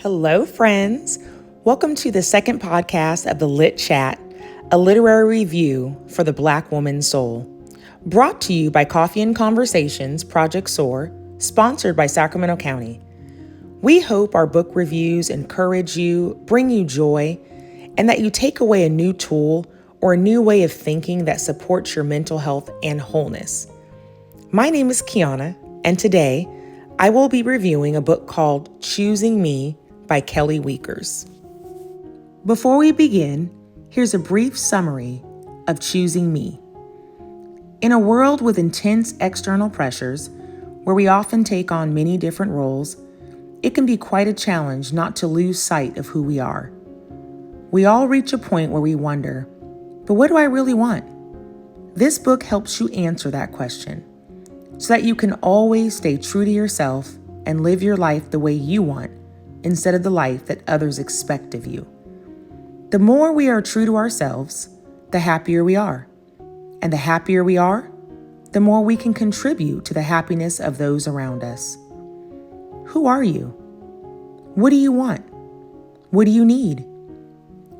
Hello, friends. Welcome to the second podcast of the Lit Chat, a literary review for the Black woman's soul. Brought to you by Coffee and Conversations, Project SOAR, sponsored by Sacramento County. We hope our book reviews encourage you, bring you joy, and that you take away a new tool or a new way of thinking that supports your mental health and wholeness. My name is Kionna, and today I will be reviewing a book called Choosing Me by Kelly Wiekers. Before we begin, here's a brief summary of Choosing Me. In a world with intense external pressures, where we often take on many different roles, it can be quite a challenge not to lose sight of who we are. We all reach a point where we wonder, but what do I really want? This book helps you answer that question so that you can always stay true to yourself and live your life the way you want instead of the life that others expect of you. The more we are true to ourselves, the happier we are. And the happier we are, the more we can contribute to the happiness of those around us. Who are you? What do you want? What do you need?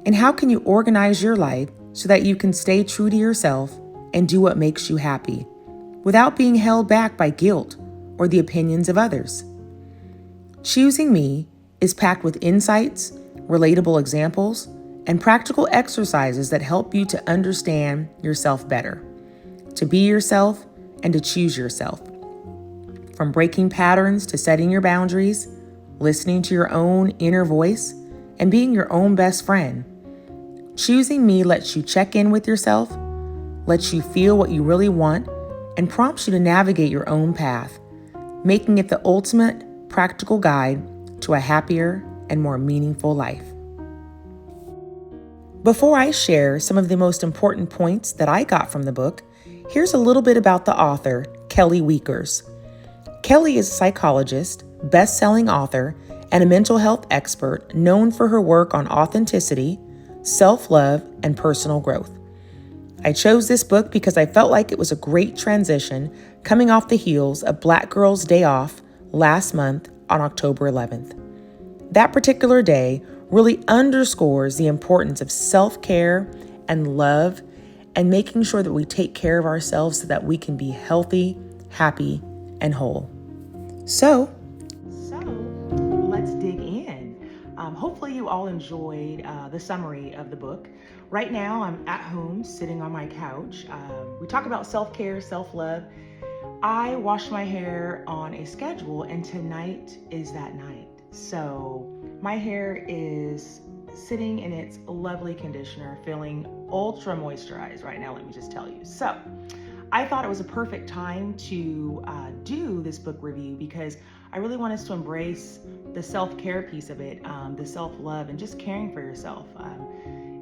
And how can you organize your life so that you can stay true to yourself and do what makes you happy without being held back by guilt or the opinions of others? Choosing Me is packed with insights, relatable examples, and practical exercises that help you to understand yourself better, to be yourself, and to choose yourself. From breaking patterns to setting your boundaries, listening to your own inner voice, and being your own best friend. Choosing Me lets you check in with yourself, lets you feel what you really want, and prompts you to navigate your own path, making it the ultimate practical guide to a happier and more meaningful life. Before I share some of the most important points that I got from the book, here's a little bit about the author, Kelly Wiekers. Kelly is a psychologist, best-selling author, and a mental health expert known for her work on authenticity, self-love, and personal growth. I chose this book because I felt like it was a great transition coming off the heels of Black Girls' Day Off last month on October 11th. That particular day really underscores the importance of self-care and love and making sure that we take care of ourselves so that we can be healthy, happy, and whole. So let's dig in. Hopefully you all enjoyed the summary of the book. Right now I'm at home sitting on my couch. We talk about self-care, self-love. I wash my hair on a schedule and tonight is that night. So my hair is sitting in its lovely conditioner, feeling ultra moisturized right now, let me just tell you. So I thought it was a perfect time to do this book review because I really want us to embrace the self-care piece of it, the self-love and just caring for yourself.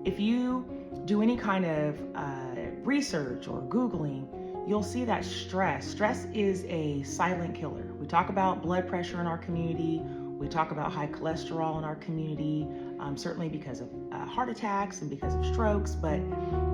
If you do any kind of research or Googling, you'll see that stress is a silent killer. We talk about blood pressure in our community. We talk about high cholesterol in our community, certainly because of heart attacks and because of strokes, but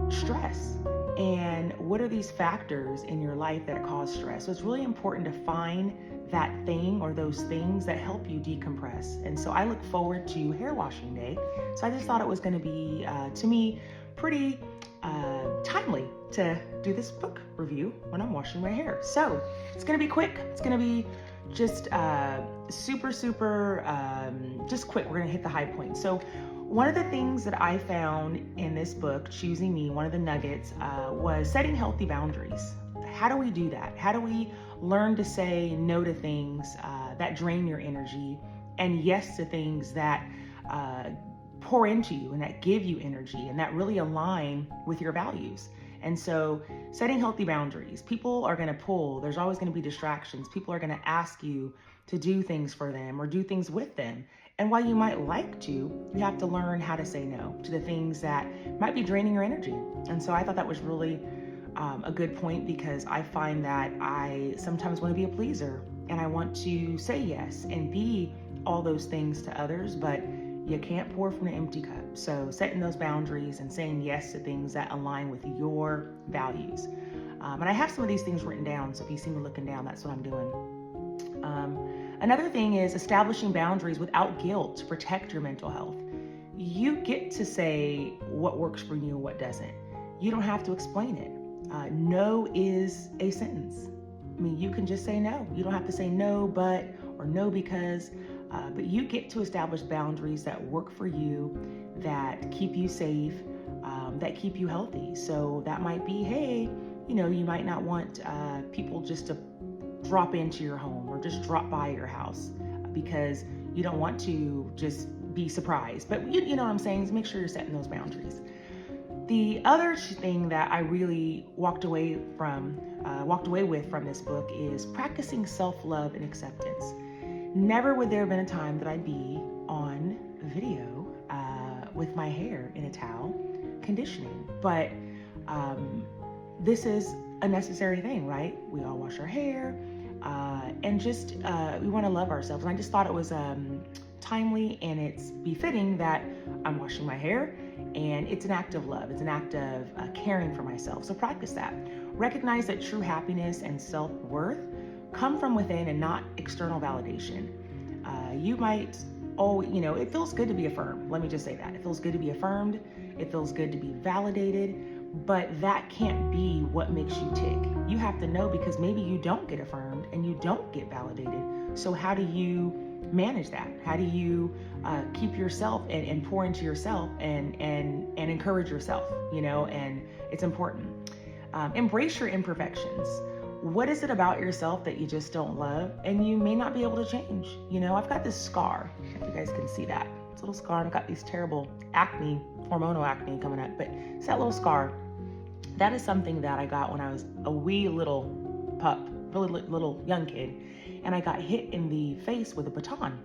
stress. And what are these factors in your life that cause stress? So it's really important to find that thing or those things that help you decompress. And so I look forward to hair washing day. So I just thought it was going to be, to me, pretty timely to do this book review when I'm washing my hair. So it's going to be quick. It's going to be just super, just quick. We're going to hit the high points. So one of the things that I found in this book, Choosing Me, one of the nuggets was setting healthy boundaries. How do we do that? How do we learn to say no to things that drain your energy and yes to things that pour into you and that give you energy and that really align with your values? And so setting healthy boundaries, people are going to pull, there's always going to be distractions. People are going to ask you to do things for them or do things with them. And while you might like to, you have to learn how to say no to the things that might be draining your energy. And so I thought that was really a good point because I find that I sometimes want to be a pleaser and I want to say yes and be all those things to others, but you can't pour from an empty cup. So setting those boundaries and saying yes to things that align with your values. And I have some of these things written down. So if you see me looking down, that's what I'm doing. Another thing is establishing boundaries without guilt to protect your mental health. You get to say what works for you and what doesn't. You don't have to explain it. No is a sentence. I mean, you can just say no. You don't have to say no, but, or no because, but you get to establish boundaries that work for you, that keep you safe, that keep you healthy. So that might be, hey, you might not want people just to drop into your home or just drop by your house because you don't want to just be surprised. But you know what I'm saying, is make sure you're setting those boundaries. The other thing that I really walked away with from this book is practicing self-love and acceptance. Never would there have been a time that I'd be on video with my hair in a towel conditioning. But this is a necessary thing, right? We all wash our hair and just we want to love ourselves. And I just thought it was timely and it's befitting that I'm washing my hair, and it's an act of love. It's an act of caring for myself. So practice that. Recognize that true happiness and self-worth come from within and not external validation. You might, it feels good to be affirmed. Let me just say that. It feels good to be affirmed. It feels good to be validated, but that can't be what makes you tick. You have to know, because maybe you don't get affirmed and you don't get validated. So how do you manage that? How do you keep yourself and pour into yourself and encourage yourself, and it's important. Embrace your imperfections. What is it about yourself that you just don't love and you may not be able to change? I've got this scar, if you guys can see that. It's a little scar, and I've got these terrible acne, hormonal acne coming up, but it's that little scar. That is something that I got when I was a wee little pup, really little young kid, and I got hit in the face with a baton,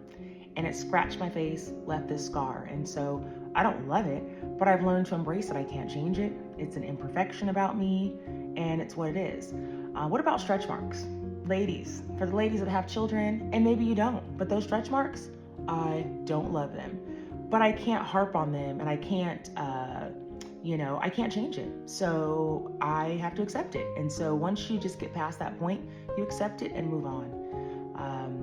and it scratched my face, left this scar. And so I don't love it, but I've learned to embrace it. I can't change it. It's an imperfection about me, and it's what it is. What about stretch marks? Ladies, for the ladies that have children, and maybe you don't, but those stretch marks, I don't love them, but I can't harp on them, and I can't, I can't change it. So I have to accept it. And so once you just get past that point, you accept it and move on.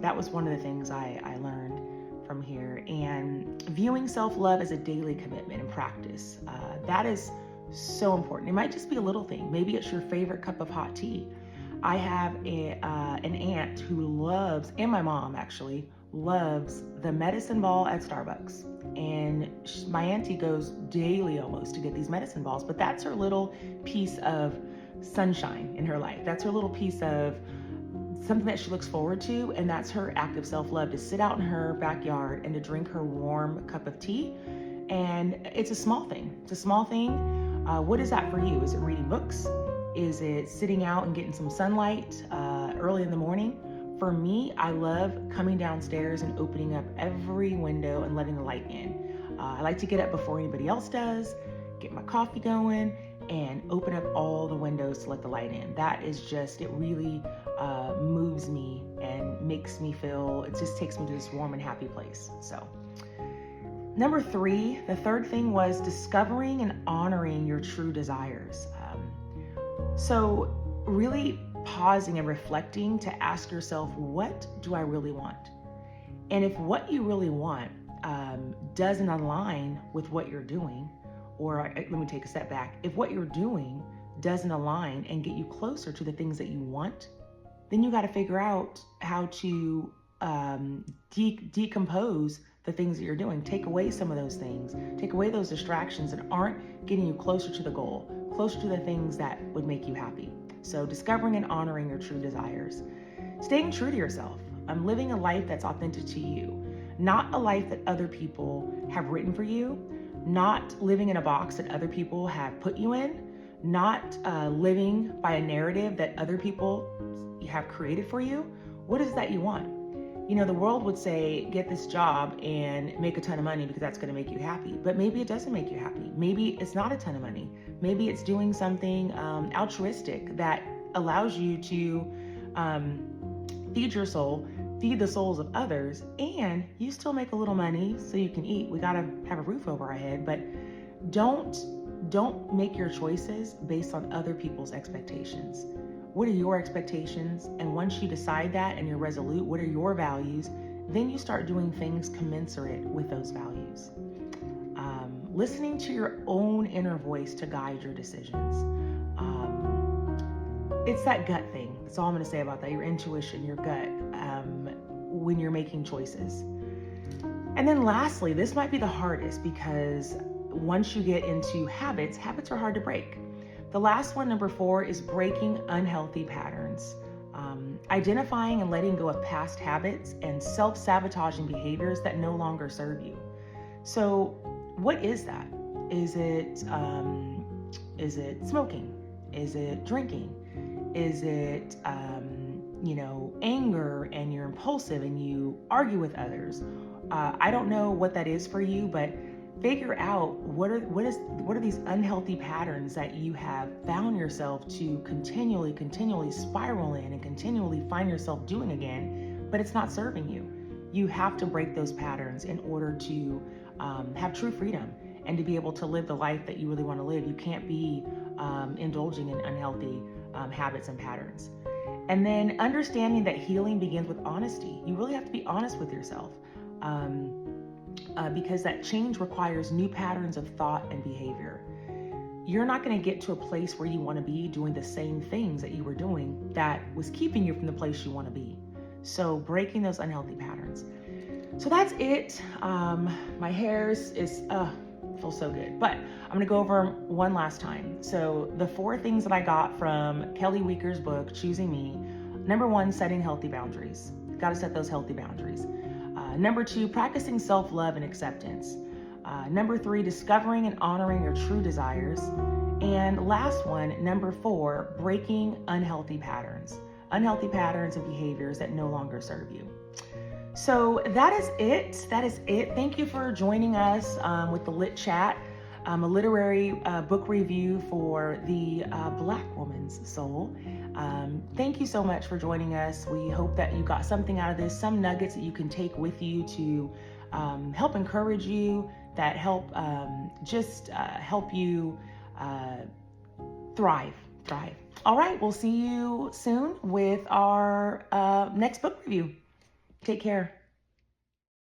That was one of the things I learned from here. And viewing self-love as a daily commitment and practice, that is so important. It might just be a little thing. Maybe it's your favorite cup of hot tea. I have an aunt who loves, and my mom actually, loves the medicine ball at Starbucks. And my auntie goes daily almost to get these medicine balls, but that's her little piece of sunshine in her life. That's her little piece of something that she looks forward to, and that's her act of self-love, to sit out in her backyard and to drink her warm cup of tea. And it's a small thing. It's a small thing. What is that for you? Is it reading books? Is it sitting out and getting some sunlight early in the morning? For me, I love coming downstairs and opening up every window and letting the light in. I like to get up before anybody else does, get my coffee going, and open up all the windows to let the light in. That is just, it really moves me and makes me feel, it just takes me to this warm and happy place. So, number 3, the third thing was discovering and honoring your true desires. So really pausing and reflecting to ask yourself, what do I really want? And if what you really want doesn't align with what you're doing, or let me take a step back, if what you're doing doesn't align and get you closer to the things that you want, then you got to figure out how to decompose the things that you're doing. Take away some of those things, take away those distractions that aren't getting you closer to the goal, closer to the things that would make you happy. So discovering and honoring your true desires. Staying true to yourself. Living a life that's authentic to you, not a life that other people have written for you, not living in a box that other people have put you in, not living by a narrative that other people have created for you. What is it that you want? The world would say, get this job and make a ton of money because that's going to make you happy. But maybe it doesn't make you happy. Maybe it's not a ton of money. Maybe it's doing something altruistic that allows you to feed your soul, feed the souls of others, and you still make a little money so you can eat. We got to have a roof over our head, but don't make your choices based on other people's expectations. What are your expectations? And once you decide that and you're resolute, what are your values? Then you start doing things commensurate with those values. Listening to your own inner voice to guide your decisions. It's that gut thing. That's all I'm going to say about that. Your intuition, your gut, when you're making choices. And then lastly, this might be the hardest because once you get into habits are hard to break. The last one, number 4, is breaking unhealthy patterns. Identifying and letting go of past habits and self-sabotaging behaviors that no longer serve you. So what is that? Is it smoking? Is it drinking? Is it, anger and you're impulsive and you argue with others? I don't know what that is for you, but figure out what are these unhealthy patterns that you have found yourself to continually spiral in and continually find yourself doing again, but it's not serving you. You have to break those patterns in order to have true freedom and to be able to live the life that you really want to live. You can't be indulging in unhealthy habits and patterns. And then understanding that healing begins with honesty. You really have to be honest with yourself. Because that change requires new patterns of thought and behavior. You're not going to get to a place where you want to be doing the same things that you were doing that was keeping you from the place you want to be. So breaking those unhealthy patterns. So that's it. My hair feels so good, but I'm going to go over one last time. So the 4 things that I got from Kelly Weaker's book, Choosing Me. Number 1, setting healthy boundaries. Got to set those healthy boundaries. Number 2, practicing self-love and acceptance. Number 3, discovering and honoring your true desires. And last one, number 4, breaking unhealthy patterns and behaviors that no longer serve you. So that is it. Thank you for joining us with the Lit Chat, a literary book review for the Black Woman's Soul. Thank you so much for joining us. We hope that you got something out of this, some nuggets that you can take with you to help encourage you, that help help you thrive. All right, we'll see you soon with our next book review. Take care.